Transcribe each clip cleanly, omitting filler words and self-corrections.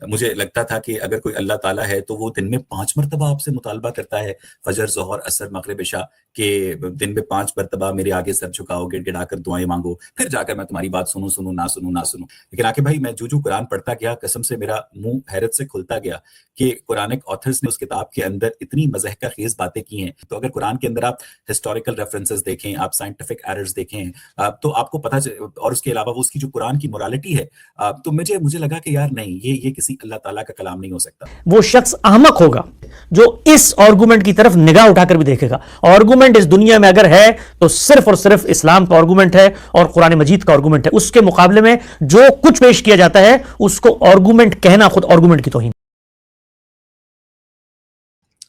مجھے لگتا تھا کہ اگر کوئی اللہ تعالیٰ ہے تو وہ دن میں 5 مرتبہ آپ سے مطالبہ کرتا ہے، فجر، ظہر، عصر، مغرب، عشاء، کہ دن میں 5 مرتبہ میرے آگے سر جھکاؤ، گڑ گڑا کر دعائیں مانگو، پھر جا کر میں تمہاری بات سنوں نہ سنوں۔ لیکن عاقب بھائی، میں جو قرآن پڑھتا گیا، قسم سے میرا منہ حیرت سے کھلتا گیا کہ قرآنک آتھرز نے اس کتاب کے اندر اتنی مضحکہ خیز باتیں کی ہیں۔ تو اگر قرآن کے اندر آپ ہسٹوریکل ریفرنسز دیکھیں، آپ سائنٹیفک ایررز دیکھیں، تو آپ کو پتہ، اور اس کے علاوہ وہ اس کی جو قرآن کی مورالٹی ہے، تو مجھے لگا کہ یار نہیں، یہ کسی اللہ تعالیٰ کا کلام نہیں ہو سکتا۔ وہ شخص احمق ہوگا جو اس آرگومنٹ کی طرف نگاہ اٹھا کر بھی دیکھے گا۔ آرگومنٹ اس دنیا میں اگر ہے تو صرف اور صرف اسلام کا آرگومنٹ ہے اور قرآن مجید کا آرگومنٹ ہے۔ اس کے مقابلے میں جو کچھ پیش کیا جاتا ہے اس کو آرگومنٹ کہنا خود آرگومنٹ کی توہین۔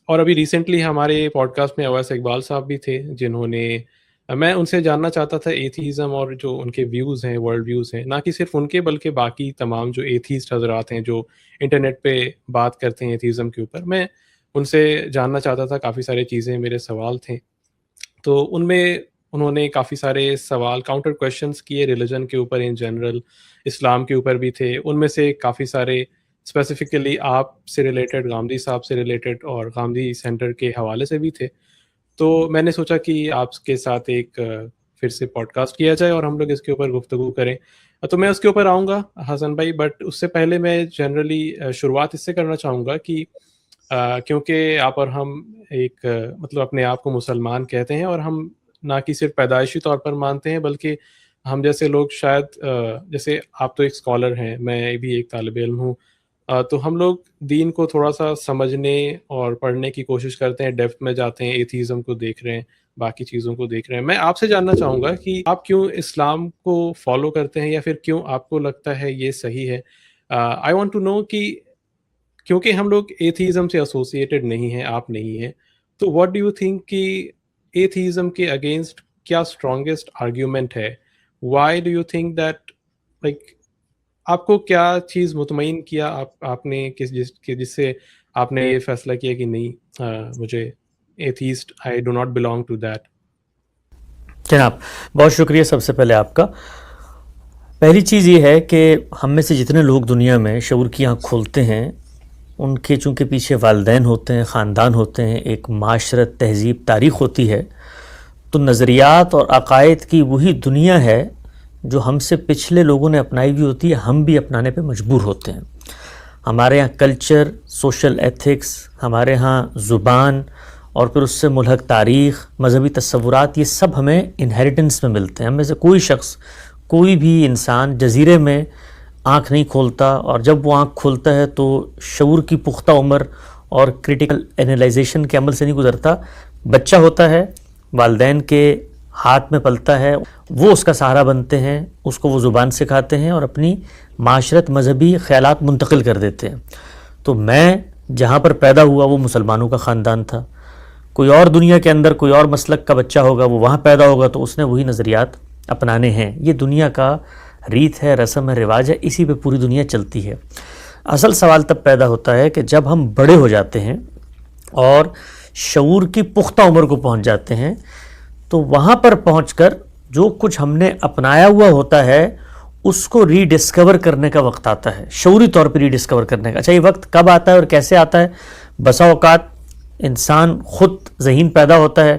اور ابھی ریسنٹلی ہمارے پوڈ کاسٹ میں اویس اقبال صاحب بھی تھے، جنہوں نے، میں ان سے جاننا چاہتا تھا ایتھیزم اور جو ان کے ویوز ہیں، ورلڈ ویوز ہیں، نہ کہ صرف ان کے بلکہ باقی تمام جو ایتھیسٹ حضرات ہیں جو انٹرنیٹ پہ بات کرتے ہیں ایتھیزم کے اوپر، میں ان سے جاننا چاہتا تھا۔ کافی سارے چیزیں میرے سوال تھے، تو ان میں انہوں نے کافی سارے سوال، کاؤنٹر کویشچنس کیے ریلیجن کے اوپر، ان جنرل اسلام کے اوپر بھی تھے۔ ان میں سے کافی سارے اسپیسیفکلی آپ سے ریلیٹڈ، غامدی صاحب سے ریلیٹڈ اور غامدی سینٹر کے حوالے سے بھی تھے۔ تو میں نے سوچا کہ آپ کے ساتھ ایک پھر سے پوڈ کاسٹ کیا جائے اور ہم لوگ اس کے اوپر گفتگو کریں۔ تو میں اس کے اوپر آؤں گا حسن بھائی، بٹ اس سے پہلے میں جنرلی شروعات اس سے کرنا چاہوں گا کہ کیونکہ آپ اور ہم ایک مطلب اپنے آپ کو مسلمان کہتے ہیں، اور ہم نہ کہ صرف پیدائشی طور پر مانتے ہیں، بلکہ ہم جیسے لوگ شاید، جیسے آپ تو ایک اسکالر ہیں، میں بھی ایک طالب علم ہوں، تو ہم لوگ دین کو تھوڑا سا سمجھنے اور پڑھنے کی کوشش کرتے ہیں، ڈیپتھ میں جاتے ہیں، ایتھیزم کو دیکھ رہے ہیں، باقی چیزوں کو دیکھ رہے ہیں۔ میں آپ سے جاننا چاہوں گا کہ آپ کیوں اسلام کو فالو کرتے ہیں، یا پھر کیوں آپ کو لگتا ہے یہ صحیح ہے۔ آئی وانٹ ٹو نو کہ کیونکہ ہم لوگ ایتھیزم سے ایسوسیٹڈ نہیں ہیں، آپ نہیں ہیں، تو واٹ ڈو یو تھنک کہ ایتھیزم کے اگینسٹ کیا اسٹرانگیسٹ آرگیومنٹ ہے؟ Why do you think that, like آپ کو کیا چیز مطمئن کیا آپ نے جس سے آپ نے یہ فیصلہ کیا کہ نہیں، مجھے atheist, I do not belong to that? جناب بہت شکریہ سب سے پہلے آپ کا۔ پہلی چیز یہ ہے کہ ہم میں سے جتنے لوگ دنیا میں شعور کی آنکھ کھولتے ہیں، ان کے چونکہ پیچھے والدین ہوتے ہیں، خاندان ہوتے ہیں، ایک معاشرت، تہذیب، تاریخ ہوتی ہے، تو نظریات اور عقائد کی وہی دنیا ہے جو ہم سے پچھلے لوگوں نے اپنائی ہوئی ہوتی ہے، ہم بھی اپنانے پہ مجبور ہوتے ہیں۔ ہمارے ہاں کلچر، سوشل ایتھکس، ہمارے ہاں زبان، اور پھر اس سے ملحق تاریخ، مذہبی تصورات، یہ سب ہمیں انہیریٹنس میں ملتے ہیں۔ ہم میں سے کوئی شخص، کوئی بھی انسان جزیرے میں آنکھ نہیں کھولتا، اور جب وہ آنکھ کھولتا ہے تو شعور کی پختہ عمر اور کریٹیکل انالائزیشن کے عمل سے نہیں گزرتا۔ بچہ ہوتا ہے، والدین کے ہاتھ میں پلتا ہے، وہ اس کا سہارا بنتے ہیں، اس کو وہ زبان سکھاتے ہیں اور اپنی معاشرت، مذہبی خیالات منتقل کر دیتے ہیں۔ تو میں جہاں پر پیدا ہوا وہ مسلمانوں کا خاندان تھا، کوئی اور دنیا کے اندر کوئی اور مسلک کا بچہ ہوگا، وہ وہاں پیدا ہوگا تو اس نے وہی نظریات اپنانے ہیں۔ یہ دنیا کا ریت ہے، رسم ہے، رواج ہے، اسی پہ پوری دنیا چلتی ہے۔ اصل سوال تب پیدا ہوتا ہے کہ جب ہم بڑے ہو جاتے ہیں اور شعور کی پختہ عمر کو پہنچ جاتے ہیں، تو وہاں پر پہنچ کر جو کچھ ہم نے اپنایا ہوا ہوتا ہے اس کو ری ڈسکور کرنے کا وقت آتا ہے، شعوری طور پہ ری ڈسکور کرنے کا۔ اچھا، یہ وقت کب آتا ہے اور کیسے آتا ہے؟ بسا اوقات انسان خود ذہین پیدا ہوتا ہے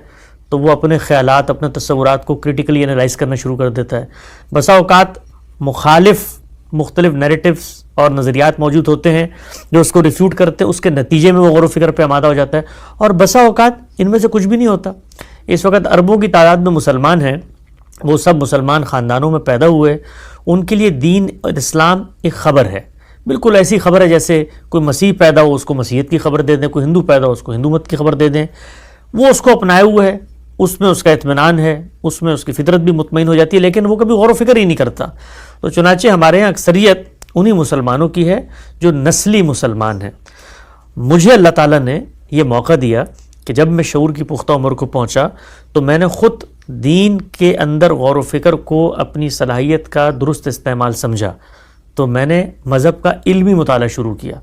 تو وہ اپنے خیالات، اپنے تصورات کو کریٹیکلی انالائز کرنا شروع کر دیتا ہے۔ بسا اوقات مختلف نیریٹیوز اور نظریات موجود ہوتے ہیں جو اس کو ریفیوٹ کرتے ہیں، اس کے نتیجے میں وہ غور و فکر پہ آمادہ ہو جاتا ہے، اور بسا اوقات ان میں سے کچھ بھی نہیں ہوتا۔ اس وقت اربوں کی تعداد میں مسلمان ہیں، وہ سب مسلمان خاندانوں میں پیدا ہوئے، ان کے لیے دین اور اسلام ایک خبر ہے، بالکل ایسی خبر ہے جیسے کوئی مسیح پیدا ہو اس کو مسیحیت کی خبر دے دیں، کوئی ہندو پیدا ہو اس کو ہندو مت کی خبر دے دیں۔ وہ اس کو اپنائے ہوئے ہے، اس میں اس کا اطمینان ہے، اس میں اس کی فطرت بھی مطمئن ہو جاتی ہے، لیکن وہ کبھی غور و فکر ہی نہیں کرتا۔ تو چنانچہ ہمارے یہاں اکثریت انہی مسلمانوں کی ہے جو نسلی مسلمان ہیں۔ مجھے اللہ تعالیٰ نے یہ موقع دیا کہ جب میں شعور کی پختہ عمر کو پہنچا تو میں نے خود دین کے اندر غور و فکر کو اپنی صلاحیت کا درست استعمال سمجھا، تو میں نے مذہب کا علمی مطالعہ شروع کیا۔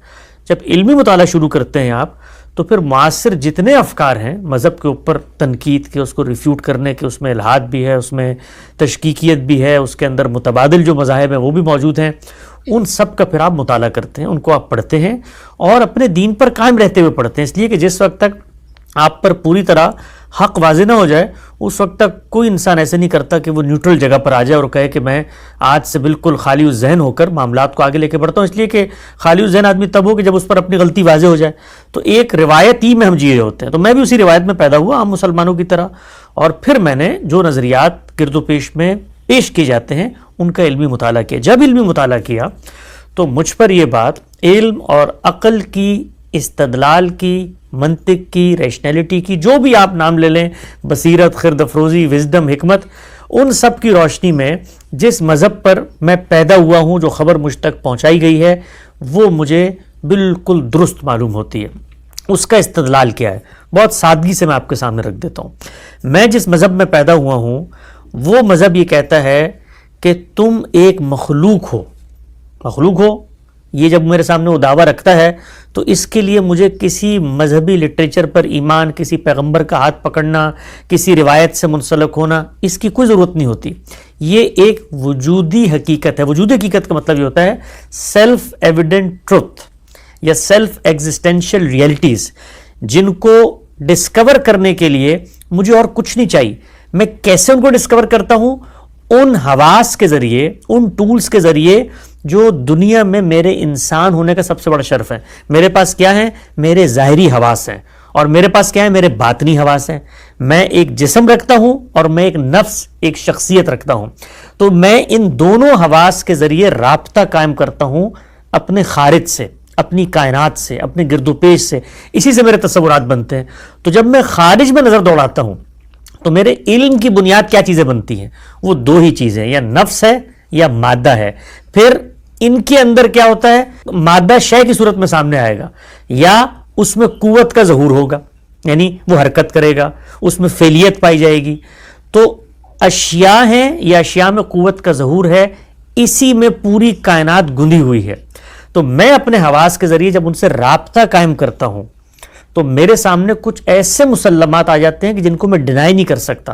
جب علمی مطالعہ شروع کرتے ہیں آپ، تو پھر معاصر جتنے افکار ہیں مذہب کے اوپر تنقید کے، اس کو ریفیوٹ کرنے کے، اس میں الحاد بھی ہے، اس میں تشکیکیت بھی ہے، اس کے اندر متبادل جو مذاہب ہیں وہ بھی موجود ہیں، ان سب کا پھر آپ مطالعہ کرتے ہیں، ان کو آپ پڑھتے ہیں اور اپنے دین پر قائم رہتے ہوئے پڑھتے ہیں، اس لیے کہ جس وقت تک آپ پر پوری طرح حق واضح نہ ہو جائے اس وقت تک کوئی انسان ایسے نہیں کرتا کہ وہ نیوٹرل جگہ پر آ جائے اور کہے کہ میں آج سے بالکل خالی الذہن ہو کر معاملات کو آگے لے کے بڑھتا ہوں، اس لیے کہ خالی الذہن آدمی تب ہو کہ جب اس پر اپنی غلطی واضح ہو جائے۔ تو ایک روایتی میں ہم جی رہے ہوتے ہیں، تو میں بھی اسی روایت میں پیدا ہوا عام مسلمانوں کی طرح، اور پھر میں نے جو نظریات گرد و پیش میں پیش کیے جاتے ہیں ان کا علمی مطالعہ کیا۔ جب علمی مطالعہ کیا تو مجھ پر یہ بات علم اور عقل کی، استدلال کی، منطق کی، ریشنلٹی کی، جو بھی آپ نام لے لیں، بصیرت، خرد افروزی، وزڈم، حکمت، ان سب کی روشنی میں جس مذہب پر میں پیدا ہوا ہوں، جو خبر مجھ تک پہنچائی گئی ہے، وہ مجھے بالکل درست معلوم ہوتی ہے۔ اس کا استدلال کیا ہے بہت سادگی سے میں آپ کے سامنے رکھ دیتا ہوں۔ میں جس مذہب میں پیدا ہوا ہوں وہ مذہب یہ کہتا ہے کہ تم ایک مخلوق ہو۔ مخلوق ہو، یہ جب میرے سامنے وہ دعویٰ رکھتا ہے تو اس کے لیے مجھے کسی مذہبی لٹریچر پر ایمان، کسی پیغمبر کا ہاتھ پکڑنا، کسی روایت سے منسلک ہونا، اس کی کوئی ضرورت نہیں ہوتی۔ یہ ایک وجودی حقیقت ہے۔ وجودی حقیقت کا مطلب یہ ہوتا ہے سیلف ایویڈنٹ ٹروتھ یا سیلف ایگزسٹینشیل ریئلٹیز، جن کو ڈسکور کرنے کے لیے مجھے اور کچھ نہیں چاہیے۔ میں کیسے ان کو ڈسکور کرتا ہوں؟ ان حواس کے ذریعے، ان ٹولز کے ذریعے جو دنیا میں میرے انسان ہونے کا سب سے بڑا شرف ہے۔ میرے پاس کیا ہے؟ میرے ظاہری حواس ہیں، اور میرے پاس کیا ہے؟ میرے باطنی حواس ہیں۔ میں ایک جسم رکھتا ہوں اور میں ایک نفس، ایک شخصیت رکھتا ہوں۔ تو میں ان دونوں حواس کے ذریعے رابطہ قائم کرتا ہوں اپنے خارج سے، اپنی کائنات سے، اپنے گرد و پیش سے۔ اسی سے میرے تصورات بنتے ہیں۔ تو جب میں خارج میں نظر دوڑاتا ہوں تو میرے علم کی بنیاد کیا چیزیں بنتی ہیں؟ وہ دو ہی چیزیں، یا نفس ہے یا مادہ ہے۔ پھر ان کے اندر کیا ہوتا ہے؟ مادہ شے کی صورت میں سامنے آئے گا، یا اس میں قوت کا ظہور ہوگا، یعنی وہ حرکت کرے گا، اس میں فعلیت پائی جائے گی۔ تو اشیاء ہیں یا اشیاء میں قوت کا ظہور ہے، اسی میں پوری کائنات گندھی ہوئی ہے۔ تو میں اپنے حواس کے ذریعے جب ان سے رابطہ قائم کرتا ہوں تو میرے سامنے کچھ ایسے مسلمات آ جاتے ہیں کہ جن کو میں ڈینائی نہیں کر سکتا۔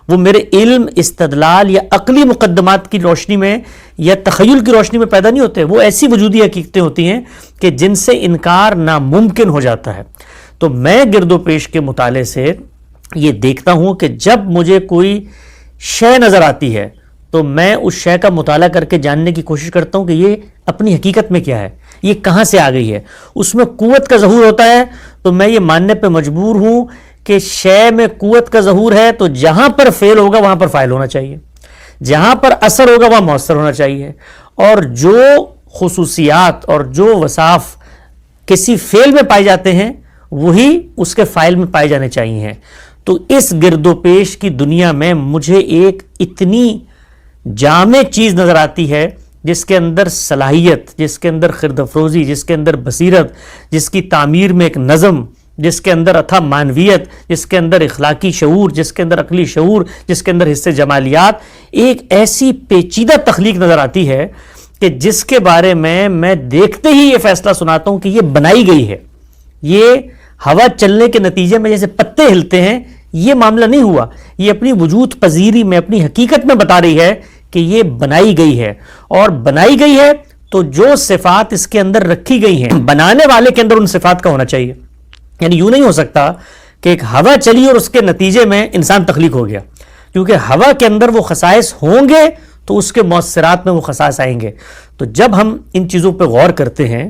وہ میرے علم، استدلال یا عقلی مقدمات کی روشنی میں یا تخیل کی روشنی میں پیدا نہیں ہوتے، وہ ایسی وجودی حقیقتیں ہوتی ہیں کہ جن سے انکار ناممکن ہو جاتا ہے۔ تو میں گرد و پیش کے مطالعے سے یہ دیکھتا ہوں کہ جب مجھے کوئی شے نظر آتی ہے تو میں اس شے کا مطالعہ کر کے جاننے کی کوشش کرتا ہوں کہ یہ اپنی حقیقت میں کیا ہے، یہ کہاں سے آ گئی ہے۔ اس میں قوت کا ظہور ہوتا ہے تو میں یہ ماننے پہ مجبور ہوں کہ شے میں قوت کا ظہور ہے تو جہاں پر فعل ہوگا وہاں پر فاعل ہونا چاہیے، جہاں پر اثر ہوگا وہاں مؤثر ہونا چاہیے، اور جو خصوصیات اور جو وصاف کسی فعل میں پائے جاتے ہیں وہی اس کے فاعل میں پائے جانے چاہیے۔ تو اس گرد و پیش کی دنیا میں مجھے ایک اتنی جامع چیز نظر آتی ہے جس کے اندر صلاحیت، جس کے اندر خرد افروزی، جس کے اندر بصیرت، جس کی تعمیر میں ایک نظم، جس کے اندر اتھا معنویت، جس کے اندر اخلاقی شعور، جس کے اندر عقلی شعور، جس کے اندر حصے جمالیات، ایک ایسی پیچیدہ تخلیق نظر آتی ہے کہ جس کے بارے میں دیکھتے ہی یہ فیصلہ سناتا ہوں کہ یہ بنائی گئی ہے۔ یہ ہوا چلنے کے نتیجے میں جیسے پتے ہلتے ہیں، یہ معاملہ نہیں ہوا، یہ اپنی وجود پذیری میں، اپنی حقیقت میں بتا رہی ہے کہ یہ بنائی گئی ہے۔ اور بنائی گئی ہے تو جو صفات اس کے اندر رکھی گئی ہیں، بنانے والے کے اندر ان صفات کا ہونا چاہیے۔ یعنی یوں نہیں ہو سکتا کہ ایک ہوا چلی اور اس کے نتیجے میں انسان تخلیق ہو گیا، کیونکہ ہوا کے اندر وہ خصائص ہوں گے تو اس کے مؤثرات میں وہ خصائص آئیں گے۔ تو جب ہم ان چیزوں پہ غور کرتے ہیں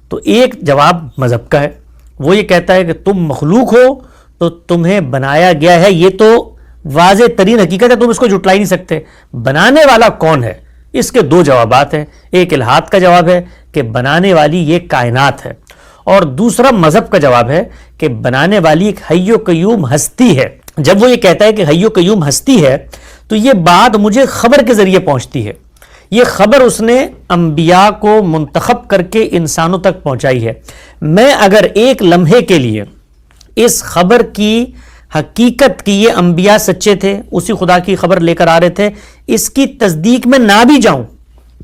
تو ایک جواب مذہب کا ہے، وہ یہ کہتا ہے کہ تم مخلوق ہو تو تمہیں بنایا گیا ہے۔ یہ تو واضح ترین حقیقت ہے، تم اس کو جھٹلا ہی نہیں سکتے۔ بنانے والا کون ہے؟ اس کے دو جوابات ہیں۔ ایک الحاد کا جواب ہے کہ بنانے والی یہ کائنات ہے، اور دوسرا مذہب کا جواب ہے کہ بنانے والی ایک حی و قیوم ہستی ہے۔ جب وہ یہ کہتا ہے کہ حی و قیوم ہستی ہے تو یہ بات مجھے خبر کے ذریعے پہنچتی ہے۔ یہ خبر اس نے انبیاء کو منتخب کر کے انسانوں تک پہنچائی ہے۔ میں اگر ایک لمحے کے لیے اس خبر کی حقیقت کی یہ انبیاء سچے تھے، اسی خدا کی خبر لے کر آ رہے تھے، اس کی تصدیق میں نہ بھی جاؤں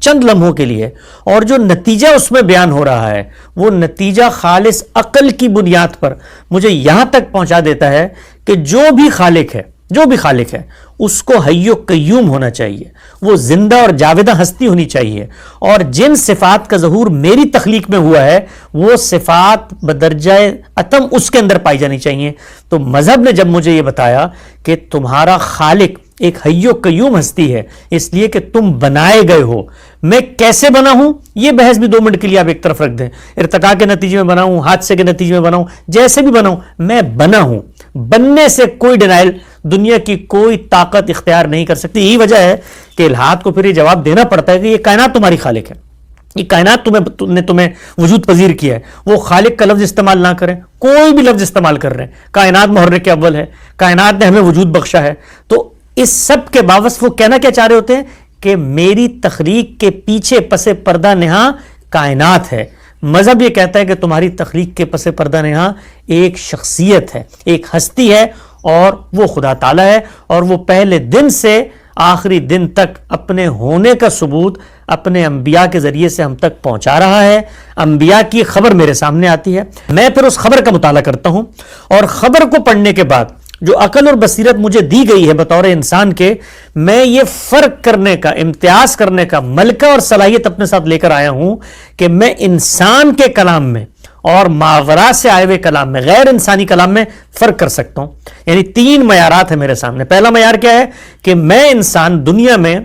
چند لمحوں کے لیے، اور جو نتیجہ اس میں بیان ہو رہا ہے وہ نتیجہ خالص عقل کی بنیاد پر مجھے یہاں تک پہنچا دیتا ہے کہ جو بھی خالق ہے، جو بھی خالق ہے اس کو حی و قیوم ہونا چاہیے، وہ زندہ اور جاودہ ہستی ہونی چاہیے، اور جن صفات کا ظہور میری تخلیق میں ہوا ہے وہ صفات بدرجہ اتم اس کے اندر پائی جانی چاہیے۔ تو مذہب نے جب مجھے یہ بتایا کہ تمہارا خالق ایک حی و قیوم ہستی ہے، اس لیے کہ تم بنائے گئے ہو، میں کیسے بنا ہوں یہ بحث بھی 2 منٹ کے لیے آپ ایک طرف رکھ دیں، ارتقاء کے نتیجے میں بنا ہوں، حادثے کے نتیجے میں بنا ہوں، جیسے بھی بنا ہوں میں بنا ہوں، بننے سے کوئی ڈینائل دنیا کی کوئی طاقت اختیار نہیں کر سکتی۔ یہی وجہ ہے کہ الحاد کو پھر یہ جواب دینا پڑتا ہے کہ یہ کائنات تمہاری خالق ہے، یہ کائنات تمہیں وجود پذیر کیا ہے، وہ خالق کا لفظ استعمال نہ کریں، کوئی بھی لفظ استعمال کر رہے ہیں، کائنات محرک اول ہے، کائنات نے ہمیں وجود بخشا ہے، تو اس سب کے باوجود وہ کہنا کیا چاہ رہے ہوتے ہیں کہ میری تخلیق کے پیچھے پس پردہ نہاں کائنات ہے۔ مذہب یہ کہتا ہے کہ تمہاری تخلیق کے پس پردہ نہاں ایک شخصیت ہے، ایک ہستی ہے، اور وہ خدا تعالیٰ ہے، اور وہ پہلے دن سے آخری دن تک اپنے ہونے کا ثبوت اپنے انبیاء کے ذریعے سے ہم تک پہنچا رہا ہے۔ انبیاء کی خبر میرے سامنے آتی ہے، میں پھر اس خبر کا مطالعہ کرتا ہوں، اور خبر کو پڑھنے کے بعد جو عقل اور بصیرت مجھے دی گئی ہے بطور انسان کے، میں یہ فرق کرنے کا، امتیاز کرنے کا ملکہ اور صلاحیت اپنے ساتھ لے کر آیا ہوں کہ میں انسان کے کلام میں اور ماورا سے آئے ہوئے کلام میں، غیر انسانی کلام میں فرق کر سکتا ہوں۔ یعنی 3 معیارات ہیں میرے سامنے۔ پہلا معیار کیا ہے کہ میں انسان دنیا میں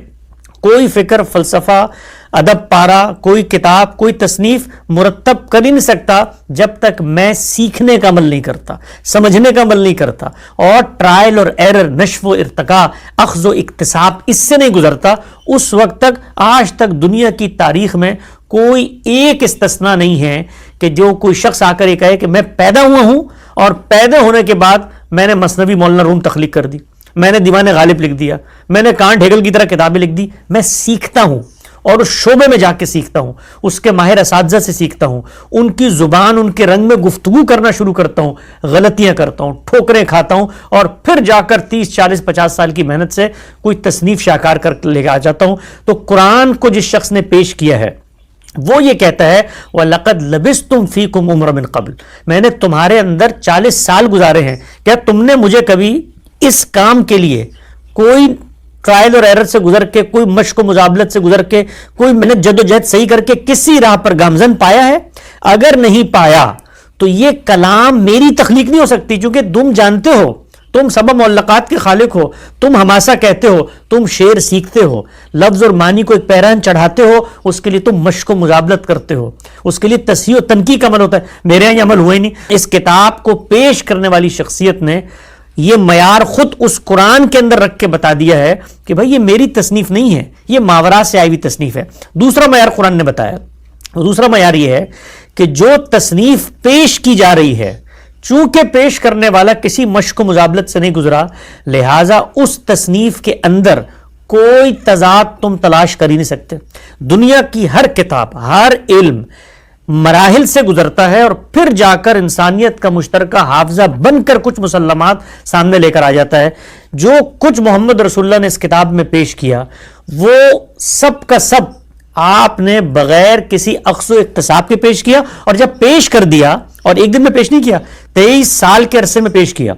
کوئی فکر، فلسفہ، ادب پارا، کوئی کتاب، کوئی تصنیف مرتب کر ہی نہیں سکتا جب تک میں سیکھنے کا عمل نہیں کرتا، سمجھنے کا عمل نہیں کرتا، اور ٹرائل اور ایرر، نشو و ارتقاء، اخذ و اکتساب اس سے نہیں گزرتا۔ اس وقت تک، آج تک دنیا کی تاریخ میں کوئی ایک استثناء نہیں ہے کہ جو کوئی شخص آ کر یہ کہے کہ میں پیدا ہوا ہوں اور پیدا ہونے کے بعد میں نے مثنوی مولانا روم تخلیق کر دی، میں نے دیوان غالب لکھ دیا، میں نے کانٹ ہیگل کی طرح کتابیں لکھ دی۔ میں سیکھتا ہوں اور اس شعبے میں جا کے سیکھتا ہوں، اس کے ماہر اساتذہ سے سیکھتا ہوں، ان کی زبان، ان کے رنگ میں گفتگو کرنا شروع کرتا ہوں، غلطیاں کرتا ہوں، ٹھوکریں کھاتا ہوں، اور پھر جا کر 30 40 50 سال کی محنت سے کوئی تصنیف شاکار کر لے کے آ جاتا ہوں۔ تو قرآن کو جس شخص نے پیش کیا ہے وہ یہ کہتا ہے وَلَقَدْ لَبِثْتُمْ فِيكُمْ عُمْرًا مِّن قَبْلُ، میں نے تمہارے اندر 40 سال گزارے ہیں، کیا تم نے مجھے کبھی اس کام کے لیے کوئی ٹرائل اور ایرر سے گزر کے، کوئی مشق و مزابلت سے گزر کے، کوئی محنت جد و جہد صحیح کر کے کسی راہ پر گامزن پایا ہے؟ اگر نہیں پایا تو یہ کلام میری تخلیق نہیں ہو سکتی، چونکہ تم جانتے ہو، تم سبع معلقات کے خالق ہو، تم ہماسا کہتے ہو، تم شعر سیکھتے ہو، لفظ اور معنی کو ایک پیرہن چڑھاتے ہو، اس کے لیے تم مشق و مزابلت کرتے ہو، اس کے لیے تصحیح و تنقیح کا عمل ہوتا ہے۔ میرے یہاں یہ عمل ہوئے نہیں۔ اس کتاب کو پیش کرنے والی شخصیت نے یہ معیار خود اس قرآن کے اندر رکھ کے بتا دیا ہے کہ بھائی یہ میری تصنیف نہیں ہے، یہ ماورا سے آئی ہوئی تصنیف ہے۔ دوسرا معیار قرآن نے بتایا، دوسرا معیار یہ ہے کہ جو تصنیف پیش کی جا رہی ہے، چونکہ پیش کرنے والا کسی مشق و مزابلت سے نہیں گزرا، لہٰذا اس تصنیف کے اندر کوئی تضاد تم تلاش کر ہی نہیں سکتے۔ دنیا کی ہر کتاب، ہر علم مراحل سے گزرتا ہے اور پھر جا کر انسانیت کا مشترکہ حافظہ بن کر کچھ مسلمات سامنے لے کر آ جاتا ہے۔ جو کچھ محمد رسول اللہ نے اس کتاب میں پیش کیا وہ سب کا سب آپ نے بغیر کسی اخذ و اکتساب کے پیش کیا، اور جب پیش کر دیا، اور ایک دن میں پیش نہیں کیا، 23 سال کے عرصے میں پیش کیا۔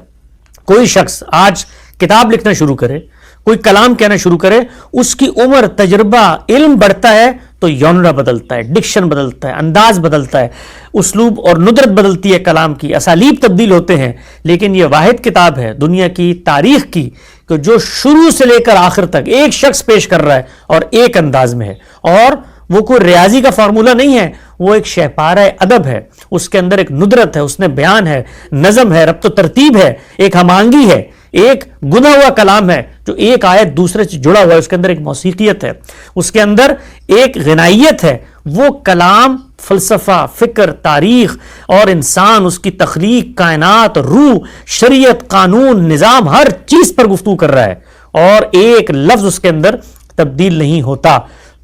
کوئی شخص آج کتاب لکھنا شروع کرے، کوئی کلام کہنا شروع کرے، اس کی عمر، تجربہ، علم بڑھتا ہے تو یونرا بدلتا ہے، ڈکشن بدلتا ہے، انداز بدلتا ہے، اسلوب اور ندرت بدلتی ہے، کلام کی اسالیب تبدیل ہوتے ہیں۔ لیکن یہ واحد کتاب ہے دنیا کی تاریخ کی کہ جو شروع سے لے کر آخر تک ایک شخص پیش کر رہا ہے اور ایک انداز میں ہے، اور وہ کوئی ریاضی کا فارمولہ نہیں ہے، وہ ایک شہپارہ ادب ہے، اس کے اندر ایک ندرت ہے، اس میں بیان ہے، نظم ہے، ربط و ترتیب ہے، ایک ہم آہنگی ہے، ایک گنا ہوا کلام ہے جو ایک آیت دوسرے سے جڑا ہوا ہے، اس کے اندر ایک موسیقیت ہے، اس کے اندر ایک غنائیت ہے۔ وہ کلام فلسفہ، فکر، تاریخ اور انسان، اس کی تخلیق، کائنات، روح، شریعت، قانون، نظام، ہر چیز پر گفتگو کر رہا ہے، اور ایک لفظ اس کے اندر تبدیل نہیں ہوتا۔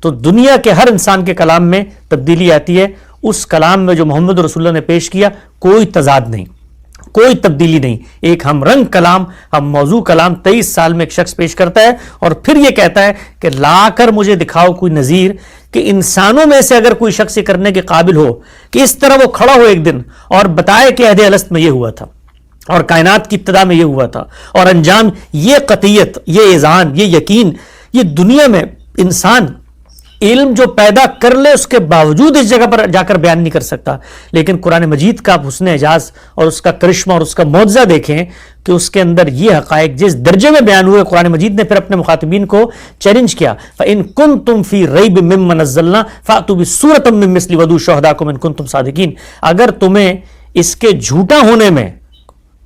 تو دنیا کے ہر انسان کے کلام میں تبدیلی آتی ہے، اس کلام میں جو محمد رسول اللہ نے پیش کیا کوئی تضاد نہیں، کوئی تبدیلی نہیں، ایک ہم رنگ کلام، ہم موضوع کلام 23 سال میں ایک شخص پیش کرتا ہے، اور پھر یہ کہتا ہے کہ لا کر مجھے دکھاؤ کوئی نظیر کہ انسانوں میں سے اگر کوئی شخص یہ کرنے کے قابل ہو کہ اس طرح وہ کھڑا ہو ایک دن اور بتائے کہ عہد الست میں یہ ہوا تھا، اور کائنات کی ابتدا میں یہ ہوا تھا، اور انجام یہ قطعیت، یہ اذعان، یہ یقین، یہ دنیا میں انسان علم جو پیدا کر لے اس کے باوجود اس جگہ پر جا کر بیان نہیں کر سکتا. لیکن قرآن مجید کا آپ حسن اعجاز اور اس کا کرشمہ اور اس کا معجزہ دیکھیں کہ اس کے اندر یہ حقائق جس درجے میں بیان ہوئے. قرآن مجید نے پھر اپنے مخاطبین کو چیلنج کیا، فَإِن كُنتُم فِي رَيْبٍ مِّمَّا نَزَّلْنَا فَأْتُوا بِسُورَةٍ مِّن مِّثْلِهِ وَادْعُوا شُهَدَاءَكُمْ إِن كُنتُم صَادِقِينَ. اگر تمہیں اس کے جھوٹا ہونے میں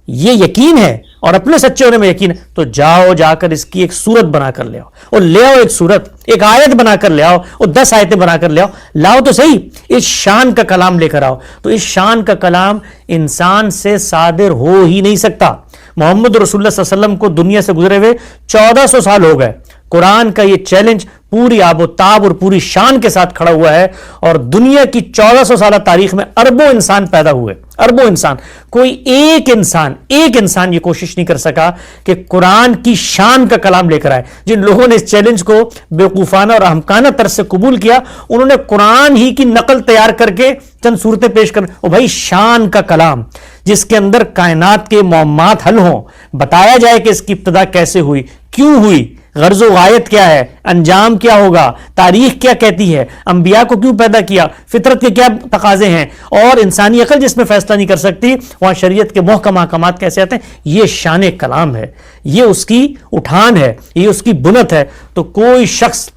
یہ یقین ہے اور اپنے سچے ہونے میں یقین ہے تو جاؤ جا کر اس کی ایک صورت بنا کر لے آؤ، اور لے آؤ ایک صورت، ایک آیت بنا کر لے آؤ، اور 10 آیتیں بنا کر لے آؤ، لاؤ تو صحیح، اس شان کا کلام لے کر آؤ. تو اس شان کا کلام انسان سے صادر ہو ہی نہیں سکتا. محمد رسول اللہ صلی اللہ علیہ وسلم کو دنیا سے گزرے ہوئے 1400 سال ہو گئے. قرآن کا یہ چیلنج پوری آب و تاب اور پوری شان کے ساتھ کھڑا ہوا ہے، اور دنیا کی 1400 سالہ تاریخ میں اربوں انسان پیدا ہوئے، اربوں انسان. کوئی ایک انسان یہ کوشش نہیں کر سکا کہ قرآن کی شان کا کلام لے کر آئے. جن لوگوں نے اس چیلنج کو بیوقوفانہ اور احمقانہ طرز سے قبول کیا، انہوں نے قرآن ہی کی نقل تیار کر کے چند صورتیں پیش کر، او بھائی شان کا کلام جس کے اندر کائنات کے معمات حل ہوں، بتایا جائے کہ اس کی ابتدا کیسے ہوئی، کیوں ہوئی، غرض و غایت کیا ہے، انجام کیا ہوگا، تاریخ کیا کہتی ہے، انبیاء کو کیوں پیدا کیا، فطرت کے کیا تقاضے ہیں، اور انسانی عقل جس میں فیصلہ نہیں کر سکتی وہاں شریعت کے محکم احکامات کیسے آتے ہیں. یہ شان کلام ہے، یہ اس کی اٹھان ہے، یہ اس کی بنت ہے. تو کوئی شخص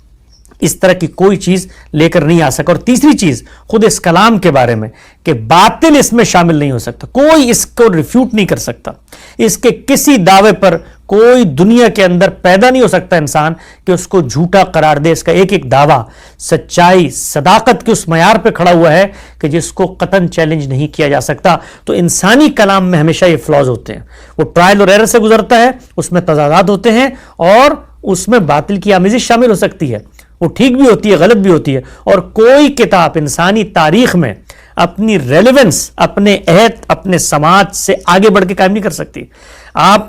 اس طرح کی کوئی چیز لے کر نہیں آ سکا. اور تیسری چیز خود اس کلام کے بارے میں کہ باطل اس میں شامل نہیں ہو سکتا، کوئی اس کو ریفیوٹ نہیں کر سکتا. اس کے کسی دعوے پر کوئی دنیا کے اندر پیدا نہیں ہو سکتا انسان کہ اس کو جھوٹا قرار دے. اس کا ایک ایک دعویٰ سچائی، صداقت کے اس معیار پہ کھڑا ہوا ہے کہ جس کو قطعاً چیلنج نہیں کیا جا سکتا. تو انسانی کلام میں ہمیشہ یہ فلاز ہوتے ہیں، وہ ٹرائل اور ایرر سے گزرتا ہے، اس میں تضادات ہوتے ہیں، اور اس میں باطل کی آمیزش شامل ہو سکتی ہے، وہ ٹھیک بھی ہوتی ہے، غلط بھی ہوتی ہے. اور کوئی کتاب انسانی تاریخ میں اپنی ریلیونس، اپنے عہد، اپنے سماج سے آگے بڑھ کے قائم نہیں کر سکتی. آپ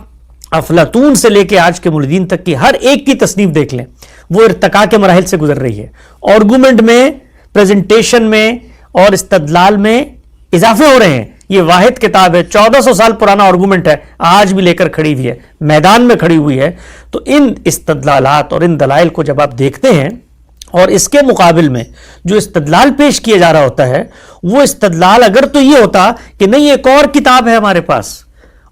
افلاطون سے لے کے آج کے مولدین تک کی ہر ایک کی تصنیف دیکھ لیں، وہ ارتقاء کے مراحل سے گزر رہی ہے. آرگومنٹ میں، پریزنٹیشن میں اور استدلال میں اضافے ہو رہے ہیں. یہ واحد کتاب ہے، 1400 سال پرانا آرگومنٹ ہے، آج بھی لے کر کھڑی ہوئی ہے، میدان میں کھڑی ہوئی ہے. تو ان استدلالات اور ان دلائل کو جب آپ دیکھتے ہیں، اور اس کے مقابل میں جو استدلال پیش کیا جا رہا ہوتا ہے، وہ استدلال اگر تو یہ ہوتا کہ نہیں ایک اور کتاب ہے ہمارے پاس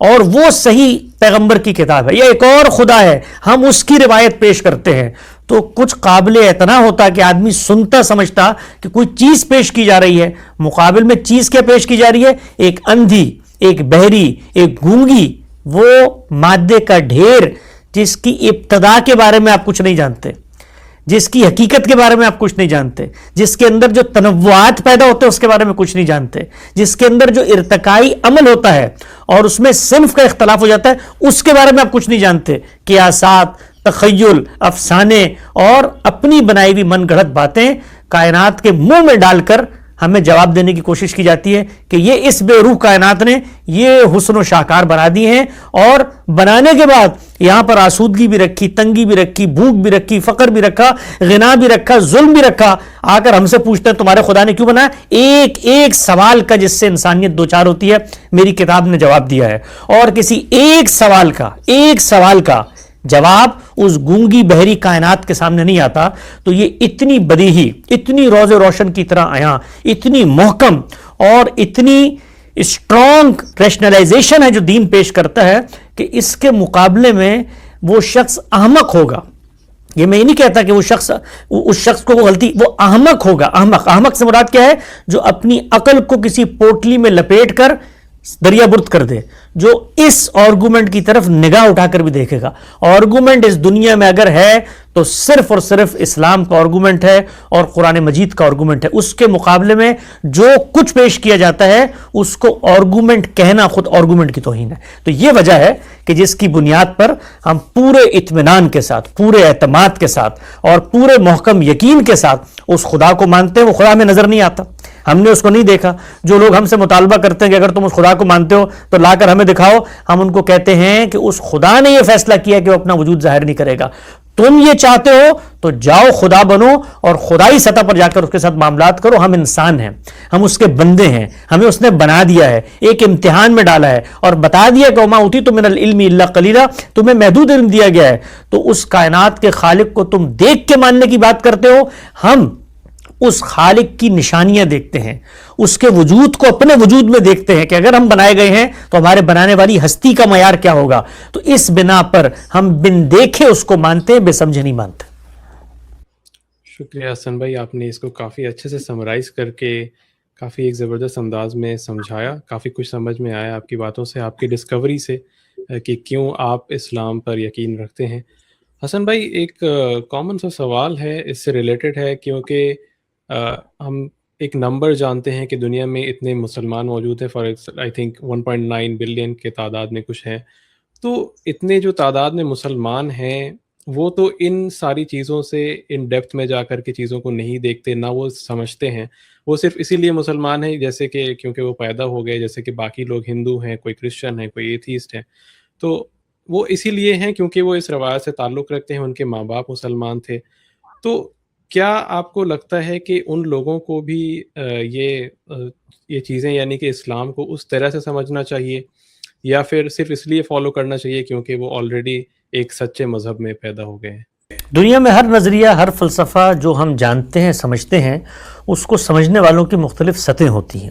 اور وہ صحیح پیغمبر کی کتاب ہے، یا ایک اور خدا ہے، ہم اس کی روایت پیش کرتے ہیں، تو کچھ قابل اعتنا ہوتا کہ آدمی سنتا سمجھتا کہ کوئی چیز پیش کی جا رہی ہے. مقابل میں چیز کیا پیش کی جا رہی ہے؟ ایک اندھی، ایک بہری، ایک گونگی، وہ مادے کا ڈھیر جس کی ابتدا کے بارے میں آپ کچھ نہیں جانتے، جس کی حقیقت کے بارے میں آپ کچھ نہیں جانتے، جس کے اندر جو تنوعات پیدا ہوتے ہیں اس کے بارے میں کچھ نہیں جانتے، جس کے اندر جو ارتقائی عمل ہوتا ہے اور اس میں صنف کا اختلاف ہو جاتا ہے اس کے بارے میں آپ کچھ نہیں جانتے. قیاسات، تخیل، افسانے اور اپنی بنائی ہوئی من گھڑت باتیں کائنات کے منہ میں ڈال کر ہمیں جواب دینے کی کوشش کی جاتی ہے کہ یہ اس بے روح کائنات نے یہ حسن و شاہکار بنا دی ہیں، اور بنانے کے بعد یہاں پر آسودگی بھی رکھی، تنگی بھی رکھی، بھوک بھی رکھی، فقر بھی رکھا، غنا بھی رکھا، ظلم بھی رکھا. آ کر ہم سے پوچھتے ہیں تمہارے خدا نے کیوں بنایا؟ ایک ایک سوال کا جس سے انسانیت دوچار ہوتی ہے میری کتاب نے جواب دیا ہے. اور کسی ایک سوال کا جواب اس گونگی بہری کائنات کے سامنے نہیں آتا. تو یہ اتنی بدیہی، اتنی روز روشن کی طرح آیا، اتنی محکم اور اتنی اسٹرانگ ریشنلائزیشن ہے جو دین پیش کرتا ہے کہ اس کے مقابلے میں وہ شخص احمق ہوگا. یہ میں یہ نہیں کہتا کہ اس شخص کو وہ غلطی، وہ احمق ہوگا. احمق سے مراد کیا ہے؟ جو اپنی عقل کو کسی پوٹلی میں لپیٹ کر دریا برد کر دے، جو اس آرگومنٹ کی طرف نگاہ اٹھا کر بھی دیکھے گا. آرگومنٹ اس دنیا میں اگر ہے تو صرف اور صرف اسلام کا آرگومنٹ ہے اور قرآن مجید کا آرگومنٹ ہے. اس کے مقابلے میں جو کچھ پیش کیا جاتا ہے اس کو آرگومنٹ کہنا خود آرگومنٹ کی توہین ہے. تو یہ وجہ ہے کہ جس کی بنیاد پر ہم پورے اطمینان کے ساتھ، پورے اعتماد کے ساتھ اور پورے محکم یقین کے ساتھ اس خدا کو مانتے ہیں. وہ خدا ہمیں نظر نہیں آتا، ہم نے اس کو نہیں دیکھا. جو لوگ ہم سے مطالبہ کرتے ہیں کہ اگر تم اس خدا کو مانتے ہو تو لا کر ہمیں دکھاؤ، ہم ان کو کہتے ہیں کہ اس خدا نے یہ فیصلہ کیا کہ وہ اپنا وجود ظاہر نہیں کرے گا. تم یہ چاہتے ہو تو جاؤ خدا بنو اور خدائی سطح پر جا کر اس کے ساتھ معاملات کرو. ہم انسان ہیں, ہم اس کے بندے ہیں, ہمیں اس نے بنا دیا ہے, ایک امتحان میں ڈالا ہے اور بتا دیا کہ وما اوتیتم من العلم الا قلیلا, تمہیں محدود علم دیا گیا ہے. تو اس کائنات کے خالق کو تم دیکھ کے ماننے کی بات کرتے ہو, ہم اس خالق کی نشانیاں دیکھتے ہیں, اس کے وجود کو اپنے وجود میں دیکھتے ہیں کہ اگر ہم بنائے گئے ہیں تو ہمارے بنانے والی ہستی کا معیار کیا ہوگا. تو اس بنا پر ہم بن دیکھے اس کو مانتے ہیں, بے سمجھے نہیں مانتے. شکریہ حسن بھائی, آپ نے اس کو کافی اچھے سے سمرائز کر کے کافی ایک زبردست انداز میں سمجھایا. کافی کچھ سمجھ میں آیا آپ کی باتوں سے, آپ کی ڈسکوری سے کہ کیوں آپ اسلام پر یقین رکھتے ہیں. حسن بھائی, ایک کامن سا سوال ہے, اس سے ریلیٹڈ ہے, کیونکہ ہم ایک نمبر جانتے ہیں کہ دنیا میں اتنے مسلمان موجود ہیں, فار آئی تھنک 1.9 بلین کے تعداد میں کچھ ہیں. تو اتنے جو تعداد میں مسلمان ہیں وہ تو ان ساری چیزوں سے ان ڈیپتھ میں جا کر کے چیزوں کو نہیں دیکھتے, نہ وہ سمجھتے ہیں. وہ صرف اسی لیے مسلمان ہیں جیسے کہ کیونکہ وہ پیدا ہو گئے, جیسے کہ باقی لوگ ہندو ہیں, کوئی کرسچن ہے, کوئی ایتھیسٹ ہے, تو وہ اسی لیے ہیں کیونکہ وہ اس روایت سے تعلق رکھتے ہیں, ان کے ماں باپ مسلمان تھے. تو کیا آپ کو لگتا ہے کہ ان لوگوں کو بھی یہ چیزیں یعنی کہ اسلام کو اس طرح سے سمجھنا چاہیے, یا پھر صرف اس لیے فالو کرنا چاہیے کیونکہ وہ آلریڈی ایک سچے مذہب میں پیدا ہو گئے ہیں؟ دنیا میں ہر نظریہ, ہر فلسفہ جو ہم جانتے ہیں, سمجھتے ہیں, اس کو سمجھنے والوں کی مختلف سطحیں ہوتی ہیں.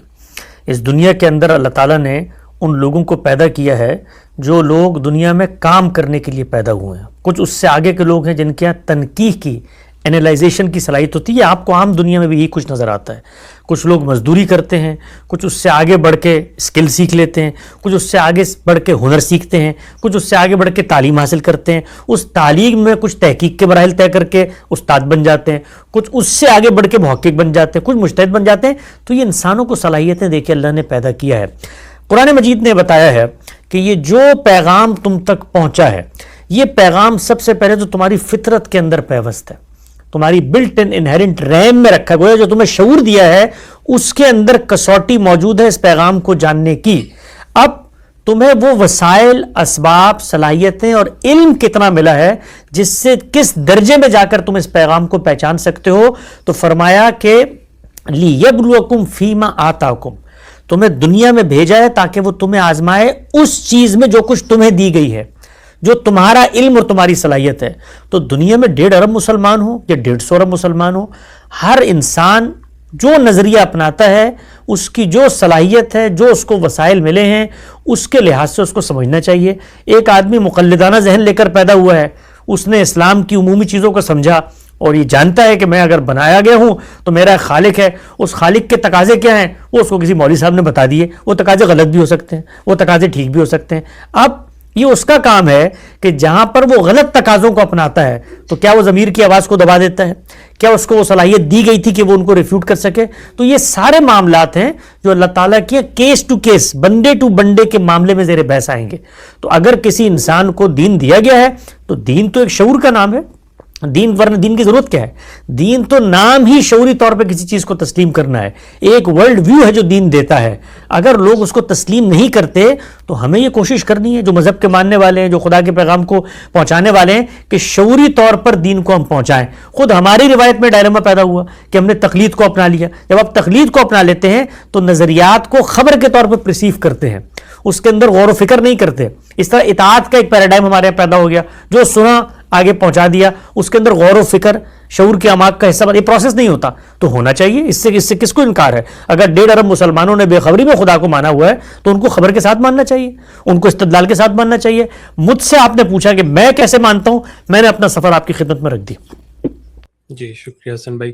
اس دنیا کے اندر اللہ تعالیٰ نے ان لوگوں کو پیدا کیا ہے جو لوگ دنیا میں کام کرنے کے لیے پیدا ہوئے ہیں. کچھ اس سے آگے کے لوگ ہیں جن کے یہاں تنقیح کی, اینالائزیشن کی صلاحیت ہوتی ہے. آپ کو عام دنیا میں بھی یہی کچھ نظر آتا ہے. کچھ لوگ مزدوری کرتے ہیں, کچھ اس سے آگے بڑھ کے اسکل سیکھ لیتے ہیں, کچھ اس سے آگے بڑھ کے ہنر سیکھتے ہیں, کچھ اس سے آگے بڑھ کے تعلیم حاصل کرتے ہیں, اس تعلیم میں کچھ تحقیق کے مراحل طے کر کے استاد بن جاتے ہیں, کچھ اس سے آگے بڑھ کے محقق بن جاتے ہیں, کچھ مجتہد بن جاتے ہیں. تو یہ انسانوں کو صلاحیتیں دے کے اللہ نے پیدا کیا ہے. قرآن مجید نے بتایا ہے کہ یہ جو پیغام تم تک پہنچا ہے, یہ پیغام سب سے پہلے تو تمہاری فطرت کے اندر پیوست ہے, تمہاری بلٹ ان انہیرنٹ ریم میں رکھا گیا, جو تمہیں شعور دیا ہے اس کے اندر کسوٹی موجود ہے اس پیغام کو جاننے کی. اب تمہیں وہ وسائل, اسباب, صلاحیتیں اور علم کتنا ملا ہے جس سے کس درجے میں جا کر تم اس پیغام کو پہچان سکتے ہو. تو فرمایا کہ لِيَبْلُوَكُمْ فِيمَا آتَاكُمْ, تمہیں دنیا میں بھیجا ہے تاکہ وہ تمہیں آزمائے اس چیز میں جو کچھ تمہیں دی گئی ہے, جو تمہارا علم اور تمہاری صلاحیت ہے. تو دنیا میں 1.5 ارب مسلمان ہو یا 150 ارب مسلمان ہو, ہر انسان جو نظریہ اپناتا ہے, اس کی جو صلاحیت ہے, جو اس کو وسائل ملے ہیں, اس کے لحاظ سے اس کو سمجھنا چاہیے. ایک آدمی مقلدانہ ذہن لے کر پیدا ہوا ہے, اس نے اسلام کی عمومی چیزوں کو سمجھا اور یہ جانتا ہے کہ میں اگر بنایا گیا ہوں تو میرا ایک خالق ہے, اس خالق کے تقاضے کیا ہیں وہ اس کو کسی مولوی صاحب نے بتا دیے. وہ تقاضے غلط بھی ہو سکتے ہیں, وہ تقاضے ٹھیک بھی ہو سکتے ہیں. اب یہ اس کا کام ہے کہ جہاں پر وہ غلط تقاضوں کو اپناتا ہے تو کیا وہ ضمیر کی آواز کو دبا دیتا ہے, کیا اس کو وہ صلاحیت دی گئی تھی کہ وہ ان کو ریفیوٹ کر سکے. تو یہ سارے معاملات ہیں جو اللہ تعالیٰ کے کیس ٹو کیس, بندے ٹو بندے کے معاملے میں زیر بحث آئیں گے. تو اگر کسی انسان کو دین دیا گیا ہے تو دین تو ایک شعور کا نام ہے. دین, ورنہ دین کی ضرورت کیا ہے؟ دین تو نام ہی شعوری طور پہ کسی چیز کو تسلیم کرنا ہے. ایک ورلڈ ویو ہے جو دین دیتا ہے. اگر لوگ اس کو تسلیم نہیں کرتے تو ہمیں یہ کوشش کرنی ہے, جو مذہب کے ماننے والے ہیں, جو خدا کے پیغام کو پہنچانے والے ہیں, کہ شعوری طور پر دین کو ہم پہنچائیں. خود ہماری روایت میں ڈائلما پیدا ہوا کہ ہم نے تقلید کو اپنا لیا. جب آپ تقلید کو اپنا لیتے ہیں تو نظریات کو خبر کے طور پہ پرسیو کرتے ہیں, اس کے اندر غور و فکر نہیں کرتے. اس طرح اطاعت کا ایک پیراڈائم ہمارے یہاں پیدا ہو گیا, جو سنا آگے پہنچا دیا, اس کے اندر غور و فکر, شعور کے اعماق کا حصہ, یہ پروسیس نہیں ہوتا. تو ہونا چاہیے, اس سے کس کو انکار ہے؟ اگر 1.5 ارب مسلمانوں نے بے خبری میں خدا کو مانا ہوا ہے تو ان کو خبر کے ساتھ ماننا چاہیے, ان کو استدلال کے ساتھ ماننا چاہیے. مجھ سے آپ نے پوچھا کہ میں کیسے مانتا ہوں, میں نے اپنا سفر آپ کی خدمت میں رکھ دی. جی شکریہ حسن بھائی.